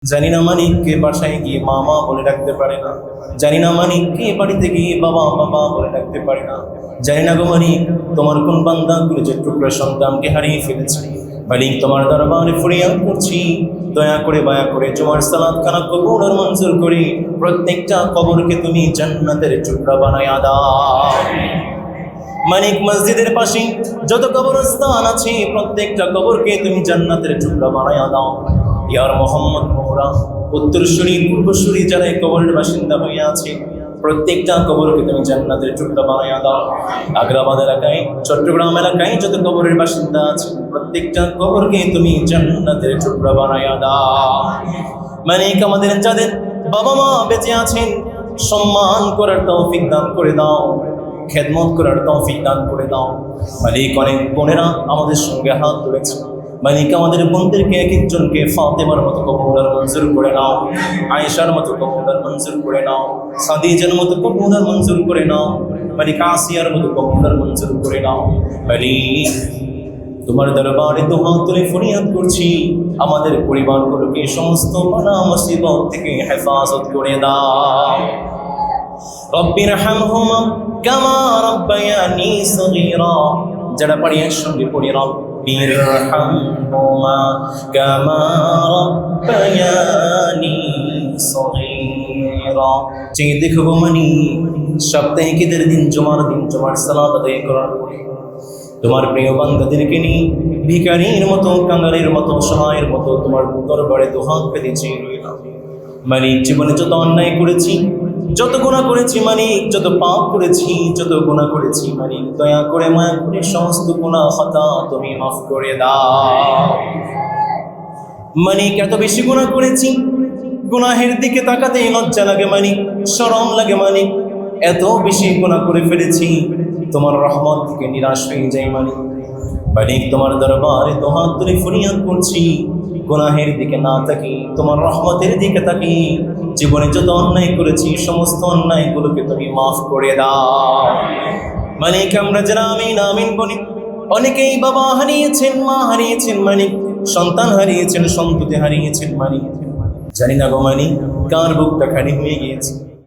জানি না মানিককে বাসায় গিয়ে মামা বলে ডাকতে পারে না। জানি না মানিককে বাড়িতে গিয়ে বাবা বাবা বলে ডাকতে পারে না। জানি না গো মানিক, তোমার কোন বান্দা যে টুকরা সন্তানকে হারিয়ে ফেলেছে। মালিক, তোমার দরবারে ফরিয়াদ করছি, দয়া করে মায়া করে তোমার সালাত খানা কবুল আর মঞ্জুর করে প্রত্যেকটা কবরকে তুমি জান্নাতের টুকরা বানায়া দাও। মানিক, মসজিদের পাশে যত কবরস্থান আছে প্রত্যেকটা কবরকে তুমি জান্নাতের টুকরা বানায়া দাও। ইয়ার মোহাম্মদ মোহরা উত্তরসূরি পূর্বসূরি যারা এই কবরের বাসিন্দা হয়ে আছে প্রত্যেকটা কবরকে তুমি জান্নাতের টুকরা বানায়া দাও। আগ্রাবাদ এলাকায়, চট্টগ্রাম এলাকায় যত কবরের বাসিন্দা আছে প্রত্যেকটা কবরকে তুমি জান্নাতের টুকরা বানায়া দাও। মানিক, আমাদের যাদের বাবা মা বেঁচে আছেন সম্মান করার তৌফিক দান করে দাও, খেদমত করার তৌফিক দান করে দাও। মালিক, অনেক বোনেরা আমাদের সঙ্গে হাত ধরেছে। মালিক, আমাদের বোনদেরকে এক একজনকে ফাতেমার মতো কবুল আর মঞ্জুর করে নাও, আয়েশার মতো কবুল আর মঞ্জুর করে নাও, খাদিজার মতো কবুল আর মঞ্জুর করে নাও, মালিক আসিয়ার মতো কবুল আর মঞ্জুর করে নাও। মালিক, তোমার দরবারে দুহাত তুলে ফরিয়াদ করছি, আমাদের পরিবারগুলোকে সমস্ত বালা মুসিবত থেকে হেফাজত করে দাও। রব্বির হামহুমা কামা রাব্বায়ানি সগীরা, যারা পারি একসঙ্গে পড়ি, রব্বির হামহুমা কামা রাব্বায়ানি সগীরা। চেয়ে দেখব মানি সপ্তাহে ঈদের দিন, জুমার দিন জুমার সালাত আদায় করার পরে তোমার প্রিয় বান্দাদেরকে নিয়ে ভিখারির মতো, কাঙ্গালের মতো, অসহায়ের মতো তোমার দরবারে দুহাত পেতে চেয়ে রইলাম। মালিক, জীবনে যত অন্যায় করেছি, যত গুনাহ করেছি মালিক, যত পাপ করেছি, যত গুনাহ করেছি মালিক, দয়া করে মায়া করে সমস্ত গুনাহ খাতা তুমি মাফ করে দাও। মালিক, এত বেশি গুনাহ করেছি, গুনাহের দিকে তাকাতেই লজ্জা লাগে মালিক, শরম লাগে মালিক, এত বেশি গুনাহ করে ফেলেছি তোমার রহমত থেকে নিরাশ হয়ে যাই মালিক। মালিক, তোমার দরবারে দুহাত তুলে ফরিয়াদ করছি, গুনাহের দিকে না তাকি তোমার রহমতের দিকে তাকি জীবনে যত অন্যায় করেছি সমস্ত অন্যায়গুলোকে তুমি মাফ করে দাও। মালিক, আমরা যারা আমিন আমিন বলি, অনেকেই বাবা হারিয়েছেন, মা হারিয়েছেন মালিক, সন্তান হারিয়েছেন, সন্ততি হারিয়েছেন মালিক। জানি না গো মালিক, কার বুকটা খালি হয়ে গিয়েছে।